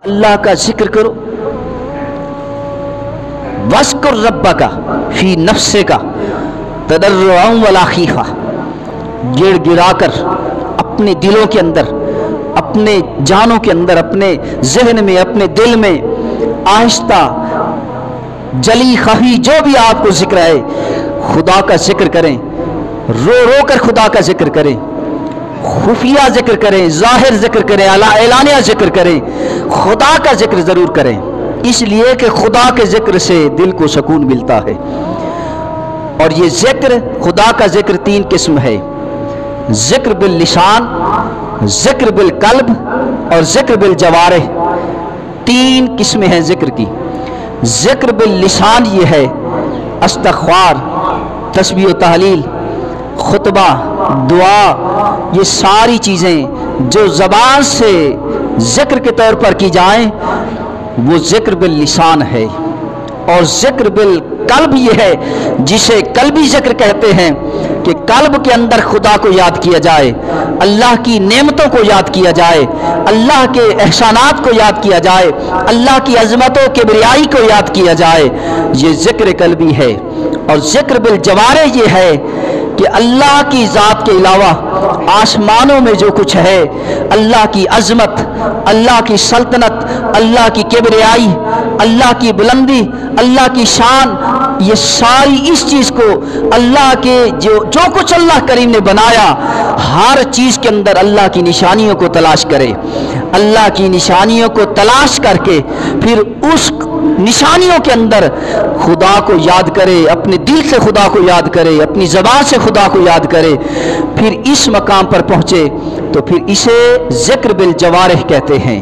اللہ کا ذکر کرو، وَاذْكُرْ رَبَّكَ فِي نَفْسِكَ تَضَرُّعًا وَلَا خِیفَةً، گڑ گڑا کر اپنے دلوں کے اندر، اپنے جانوں کے اندر، اپنے ذہن میں، اپنے دل میں آہستہ جلی خفی جو بھی آپ کو ذکر ہے خدا کا ذکر کریں، رو رو کر خدا کا ذکر کریں، خفیہ ذکر کریں، ظاہر ذکر کریں، اعلانیہ ذکر کریں، خدا کا ذکر ضرور کریں، اس لیے کہ خدا کے ذکر سے دل کو سکون ملتا ہے۔ اور یہ ذکر، خدا کا ذکر 3 قسم ہے، ذکر باللسان، ذکر بالقلب اور ذکر بالجوارح، 3 قسمیں ہیں ذکر کی۔ ذکر باللسان یہ ہے استغفار، تسبیح و تحلیل، خطبہ، دعا، یہ ساری چیزیں جو زبان سے ذکر کے طور پر کی جائیں وہ ذکر باللسان ہے۔ اور ذکر بالقلب یہ ہے جسے قلبی ذکر کہتے ہیں، کہ قلب کے اندر خدا کو یاد کیا جائے، اللہ کی نعمتوں کو یاد کیا جائے، اللہ کے احسانات کو یاد کیا جائے، اللہ کی عظمتوں کے بریائی کو یاد کیا جائے، یہ ذکر قلبی ہے۔ اور ذکر بالجوارح یہ ہے کہ اللہ کی ذات کے علاوہ آسمانوں میں جو کچھ ہے، اللہ کی عظمت، اللہ کی سلطنت، اللہ کی کبریائی، اللہ کی بلندی، اللہ کی شان، یہ ساری اس چیز کو اللہ کے جو کچھ اللہ کریم نے بنایا، ہر چیز کے اندر اللہ کی نشانیوں کو تلاش کرے، اللہ کی نشانیوں کو تلاش کر کے پھر اس نشانیوں کے اندر خدا کو یاد کرے، اپنے دل سے خدا کو یاد کرے، اپنی زبان سے خدا کو یاد کرے، پھر اس مقام پر پہنچے تو پھر اسے ذکر بالجوارح کہتے ہیں۔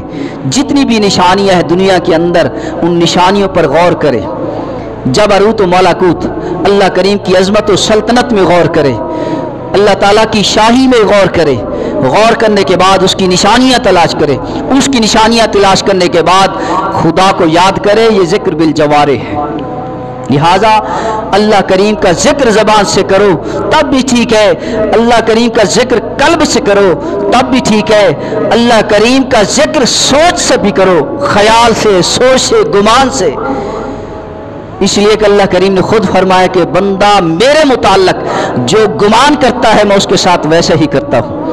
جتنی بھی نشانیاں ہیں دنیا کے اندر، ان نشانیوں پر غور کرے، جبروت و ملکوت، اللہ کریم کی عظمت و سلطنت میں غور کرے، اللہ تعالیٰ کی شاہی میں غور کرے، غور کرنے کے بعد اس کی نشانیاں تلاش کرے، اس کی نشانیاں تلاش کرنے کے بعد خدا کو یاد کرے، یہ ذکر بالجوارح ہے۔ لہٰذا اللہ کریم کا ذکر زبان سے کرو تب بھی ٹھیک ہے، اللہ کریم کا ذکر قلب سے کرو تب بھی ٹھیک ہے، اللہ کریم کا ذکر سوچ سے بھی کرو، خیال سے، سوچ سے، گمان سے، اس لیے کہ اللہ کریم نے خود فرمایا کہ بندہ میرے متعلق جو گمان کرتا ہے میں اس کے ساتھ ویسا ہی کرتا ہوں۔